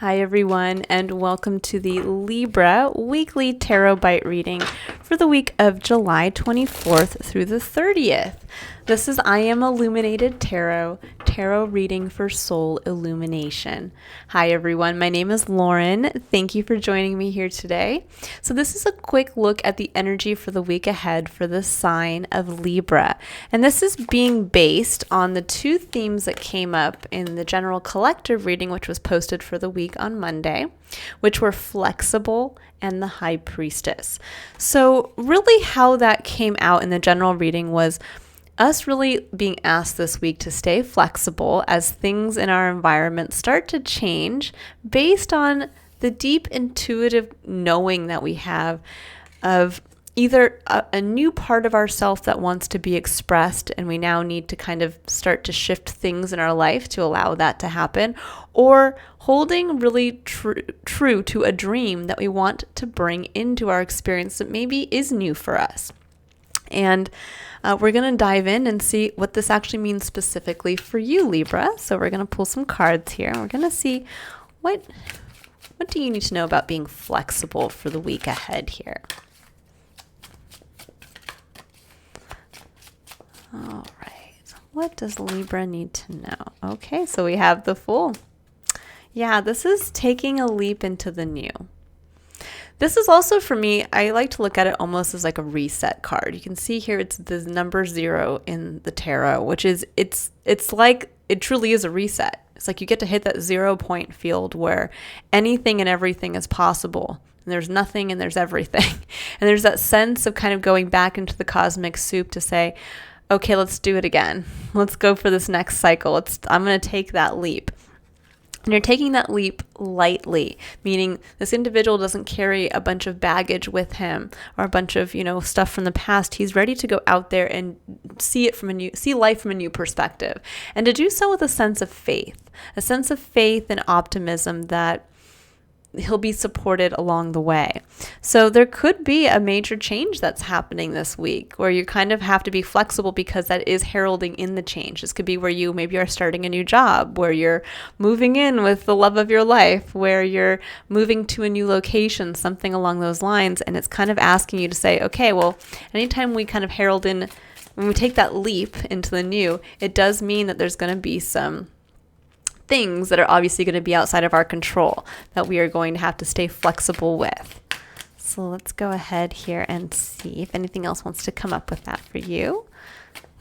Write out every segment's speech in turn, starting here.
Hi everyone, and welcome to the Libra Weekly Tarot Bite reading for the week of July 24th through the 30th. This is I Am Illuminated Tarot reading for Soul Illumination. Hi everyone, my name is Lauren. Thank you for joining me here today. So this is a quick look at the energy for the week ahead for the sign of Libra. And this is being based on the two themes that came up in the general collective reading, which was posted for the week on Monday, which were flexible and the High Priestess. So really how that came out in the general reading was us really being asked this week to stay flexible as things in our environment start to change based on the deep intuitive knowing that we have of either a new part of ourself that wants to be expressed, and we now need to kind of start to shift things in our life to allow that to happen, or holding really true to a dream that we want to bring into our experience that maybe is new for us. And we're going to dive in and see what this actually means specifically for you, Libra. So we're going to pull some cards here, and we're going to see what do you need to know about being flexible for the week ahead here. All right, what does Libra need to know? Okay, so we have the Fool. Yeah, this is taking a leap into the new. This is also, for me, I like to look at it almost as like a reset card. You can see here it's the number 0 in the tarot, which is, it's like, it truly is a reset. It's like you get to hit that 0 point field where anything and everything is possible. And there's nothing and there's everything. And there's that sense of kind of going back into the cosmic soup to say, okay, let's do it again. Let's go for this next cycle. I'm going to take that leap. And you're taking that leap lightly, meaning this individual doesn't carry a bunch of baggage with him or a bunch of, stuff from the past. He's ready to go out there and see life from a new perspective, and to do so with a sense of faith and optimism that he'll be supported along the way. So there could be a major change that's happening this week where you kind of have to be flexible because that is heralding in the change. This could be where you maybe are starting a new job, where you're moving in with the love of your life, where you're moving to a new location, something along those lines. And it's kind of asking you to say, okay, well, anytime we kind of herald in, when we take that leap into the new, it does mean that there's going to be some things that are obviously going to be outside of our control that we are going to have to stay flexible with. So let's go ahead here and see if anything else wants to come up with that for you.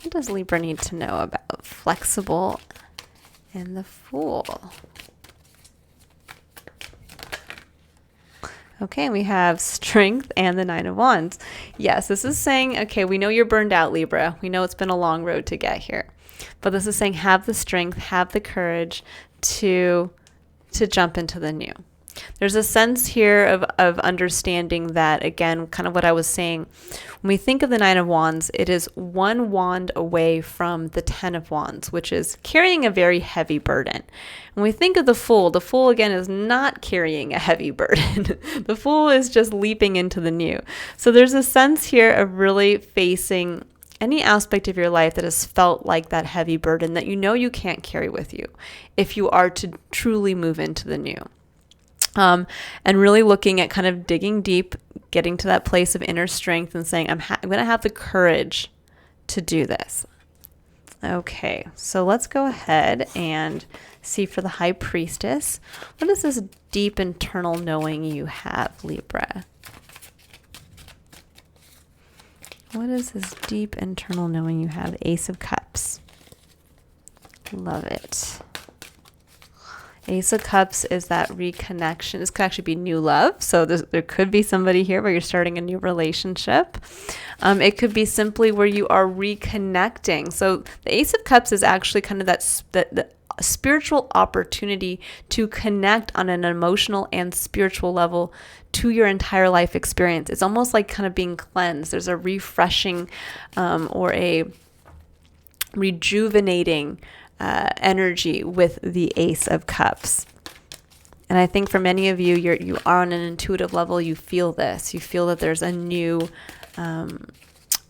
What does Libra need to know about flexible and the Fool? Okay, we have Strength and the 9 of Wands. Yes, this is saying, okay, we know you're burned out, Libra. We know it's been a long road to get here. But this is saying have the strength, have the courage to jump into the new. There's a sense here of understanding that, again, kind of what I was saying. When we think of the 9 of Wands, it is one wand away from the 10 of Wands, which is carrying a very heavy burden. When we think of the Fool, again, is not carrying a heavy burden. The Fool is just leaping into the new. So there's a sense here of really facing any aspect of your life that has felt like that heavy burden that you can't carry with you if you are to truly move into the new. And really looking at kind of digging deep, getting to that place of inner strength and saying, I'm going to have the courage to do this. Okay, so let's go ahead and see for the High Priestess. What is this deep internal knowing you have, Libra? What is this deep internal knowing you have? Ace of Cups. Love it. Ace of Cups is that reconnection. This could actually be new love. So there could be somebody here where you're starting a new relationship. It could be simply where you are reconnecting. So the Ace of Cups is actually kind of that spiritual opportunity to connect on an emotional and spiritual level to your entire life experience. It's almost like kind of being cleansed. There's a refreshing or a rejuvenating energy with the Ace of Cups. And I think for many of you, you are on an intuitive level. You feel this. You feel that there's a new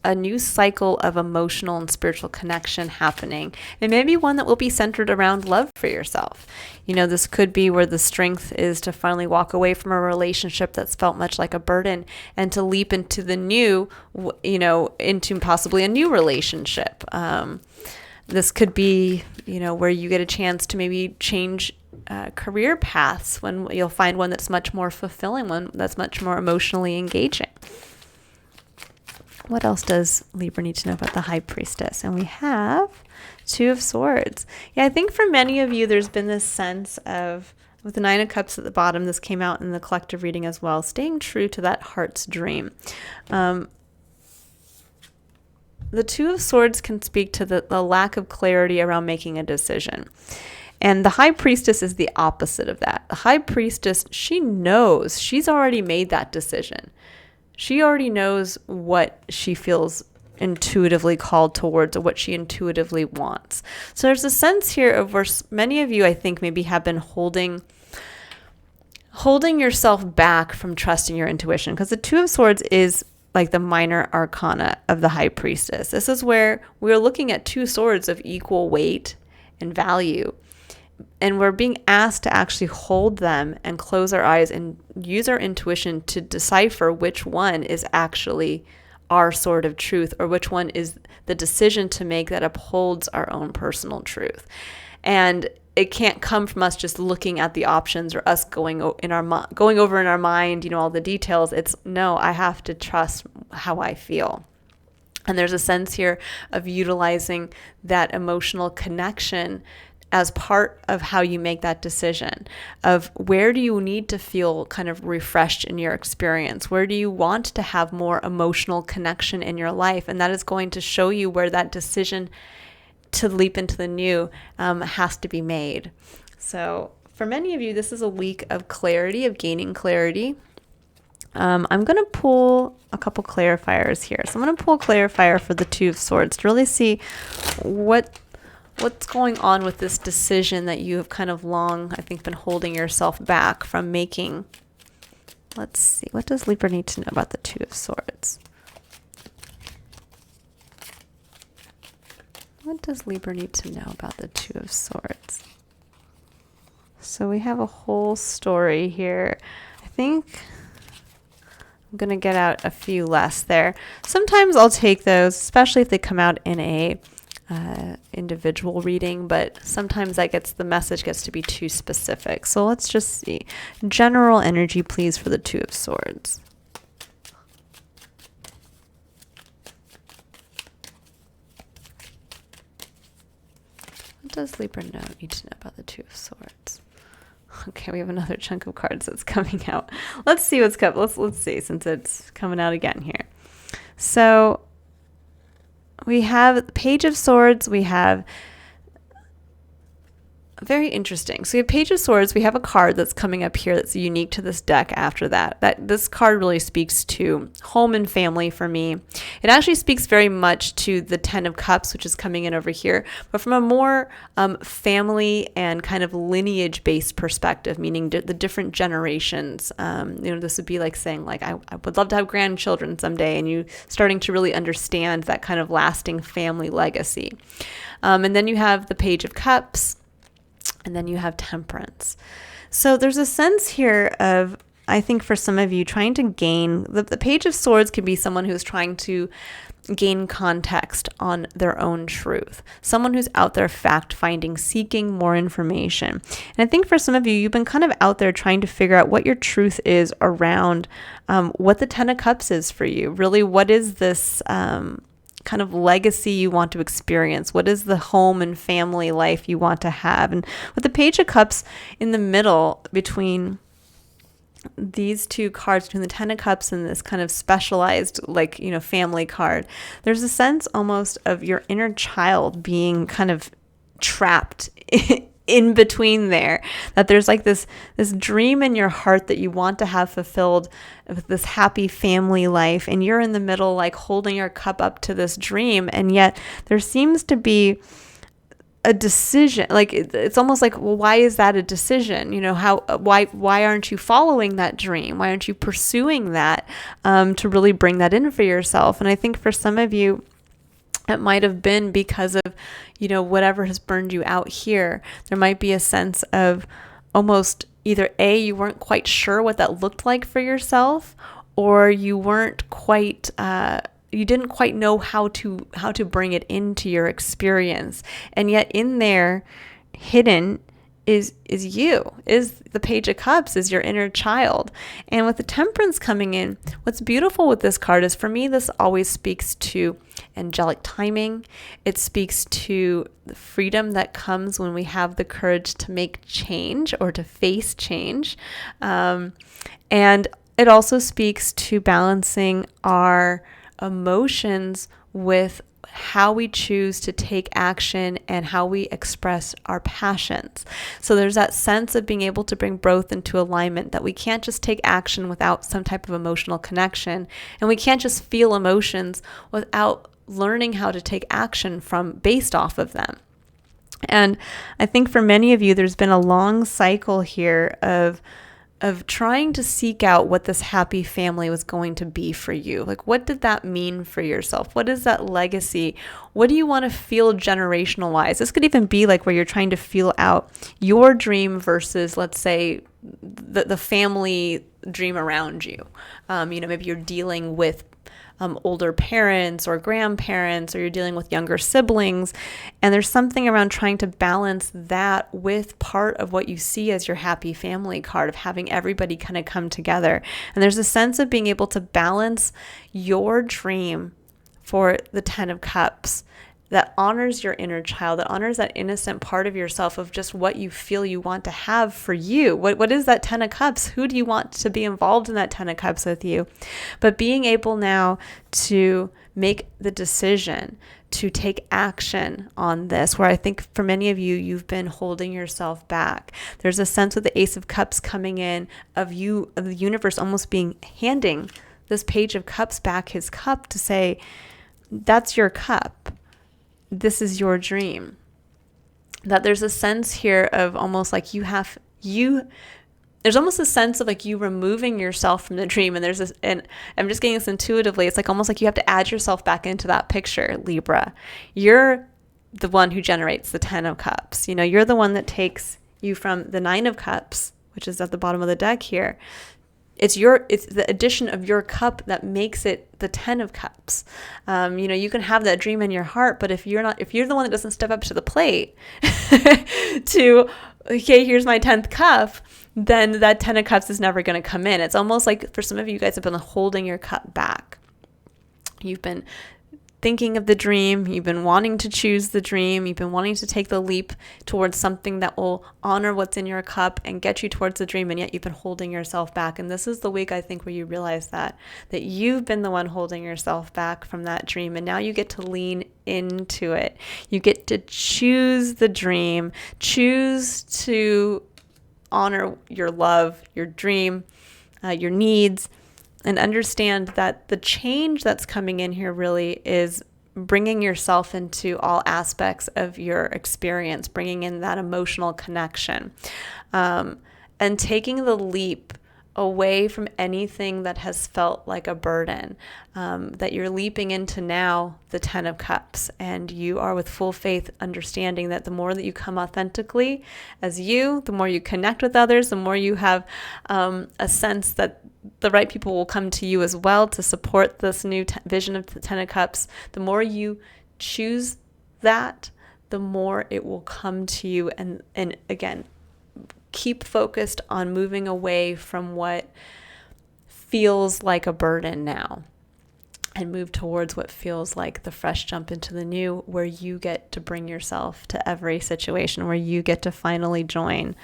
a new cycle of emotional and spiritual connection happening. It may be one that will be centered around love for yourself. This could be where the strength is to finally walk away from a relationship that's felt much like a burden and to leap into the new, into possibly a new relationship. This could be, where you get a chance to maybe change career paths, when you'll find one that's much more fulfilling, one that's much more emotionally engaging. What else does Libra need to know about the High Priestess? And we have Two of Swords. Yeah, I think for many of you, there's been this sense of, with the Nine of Cups at the bottom, this came out in the collective reading as well, staying true to that heart's dream. The Two of Swords can speak to the lack of clarity around making a decision. And the High Priestess is the opposite of that. The High Priestess, she knows, she's already made that decision. She already knows what she feels intuitively called towards, or what she intuitively wants. So there's a sense here of where many of you, I think, maybe have been holding yourself back from trusting your intuition, because the Two of Swords is like the minor arcana of the High Priestess. This is where we're looking at two swords of equal weight and value. And we're being asked to actually hold them and close our eyes and use our intuition to decipher which one is actually our sword of truth, or which one is the decision to make that upholds our own personal truth. And it can't come from us just looking at the options, or us going over in our mind, all the details. It's no, I have to trust how I feel. And there's a sense here of utilizing that emotional connection as part of how you make that decision of where do you need to feel kind of refreshed in your experience? Where do you want to have more emotional connection in your life? And that is going to show you where that decision to leap into the new has to be made. So for many of you, this is a week of clarity, of gaining clarity. I'm going to pull a couple clarifiers here. So I'm going to pull a clarifier for the Two of Swords to really see what's going on with this decision that you have kind of long, I think, been holding yourself back from making. Let's see. What does Libra need to know about the Two of Swords? What does Libra need to know about the Two of Swords? So we have a whole story here. I think I'm going to get out a few less there. Sometimes I'll take those, especially if they come out in a individual reading, but sometimes the message gets to be too specific. So let's just see. General energy, please, for the Two of Swords. What does Libra need to know about the Two of Swords? Okay, we have another chunk of cards that's coming out. Let's see what's coming. Let's see, since it's coming out again here. So we have the Page of Swords. We have very interesting. So we have Page of Swords. We have a card that's coming up here that's unique to this deck after that. This card really speaks to home and family for me. It actually speaks very much to the Ten of Cups, which is coming in over here, but from a more family and kind of lineage-based perspective, meaning the different generations. This would be like saying, like, I would love to have grandchildren someday, and you starting to really understand that kind of lasting family legacy. And then you have the Page of Cups, and then you have Temperance. So there's a sense here of, I think for some of you, trying to gain, the Page of Swords can be someone who's trying to gain context on their own truth. Someone who's out there fact-finding, seeking more information. And I think for some of you, you've been kind of out there trying to figure out what your truth is around what the Ten of Cups is for you. Really, what is this kind of legacy you want to experience? What is the home and family life you want to have? And with the Page of Cups in the middle between these two cards, between the Ten of Cups and this kind of specialized, family card, there's a sense almost of your inner child being kind of trapped in between there, that there's like this dream in your heart that you want to have fulfilled with this happy family life, and you're in the middle, like holding your cup up to this dream, and yet there seems to be a decision. Like it's almost like, well, why is that a decision? Why aren't you following that dream? Why aren't you pursuing that to really bring that in for yourself? And I think for some of you, it might have been because of, whatever has burned you out here. There might be a sense of almost either A, you weren't quite sure what that looked like for yourself, or you weren't quite, you didn't quite know how to bring it into your experience. And yet in there, hidden is the Page of Cups, is your inner child. And with the Temperance coming in, what's beautiful with this card is, for me, this always speaks to angelic timing. It speaks to the freedom that comes when we have the courage to make change or to face change. And it also speaks to balancing our emotions with how we choose to take action and how we express our passions. So there's that sense of being able to bring both into alignment, that we can't just take action without some type of emotional connection, and we can't just feel emotions without learning how to take action based off of them. And I think for many of you, there's been a long cycle here of trying to seek out what this happy family was going to be for you. Like, what did that mean for yourself? What is that legacy? What do you want to feel generational wise? This could even be like where you're trying to feel out your dream versus, let's say, the family dream around you. Maybe you're dealing with older parents or grandparents, or you're dealing with younger siblings. And there's something around trying to balance that with part of what you see as your happy family card, of having everybody kind of come together. And there's a sense of being able to balance your dream for the 10 of Cups that honors your inner child, that honors that innocent part of yourself, of just what you feel you want to have for you. What is that 10 of Cups? Who do you want to be involved in that 10 of Cups with you? But being able now to make the decision to take action on this, where I think for many of you, you've been holding yourself back. There's a sense with the Ace of Cups coming in of the universe almost handing this Page of Cups back his cup to say, that's your cup. This is your dream. That there's a sense here of almost like there's almost a sense of like you removing yourself from the dream. And I'm just getting this intuitively. It's like almost like you have to add yourself back into that picture, Libra. You're the one who generates the 10 of Cups. You're the one that takes you from the 9 of Cups, which is at the bottom of the deck here. It's the addition of your cup that makes it the 10 of Cups. You can have that dream in your heart, but if you're the one that doesn't step up to the plate to, okay, here's my 10th cup, then that 10 of Cups is never going to come in. It's almost like for some of you guys have been holding your cup back. You've been thinking of the dream, you've been wanting to choose the dream, you've been wanting to take the leap towards something that will honor what's in your cup and get you towards the dream, and yet you've been holding yourself back. And this is the week, I think, where you realize that you've been the one holding yourself back from that dream, and now you get to lean into it. You get to choose the dream, choose to honor your love, your dream, your needs, and understand that the change that's coming in here really is bringing yourself into all aspects of your experience, bringing in that emotional connection, and taking the leap away from anything that has felt like a burden, that you're leaping into now the 10 of Cups, and you are with full faith understanding that the more that you come authentically as you, the more you connect with others, the more you have a sense that the right people will come to you as well to support this new vision of the 10 of Cups. The more you choose that, the more it will come to you. And again, keep focused on moving away from what feels like a burden now and move towards what feels like the fresh jump into the new, where you get to bring yourself to every situation, where you get to finally join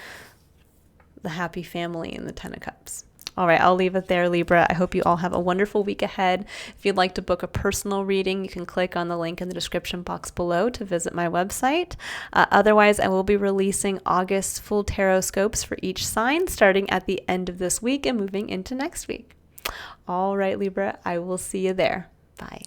the happy family in the 10 of Cups. All right, I'll leave it there, Libra. I hope you all have a wonderful week ahead. If you'd like to book a personal reading, you can click on the link in the description box below to visit my website. Otherwise, I will be releasing August's full tarot scopes for each sign starting at the end of this week and moving into next week. All right, Libra, I will see you there. Bye.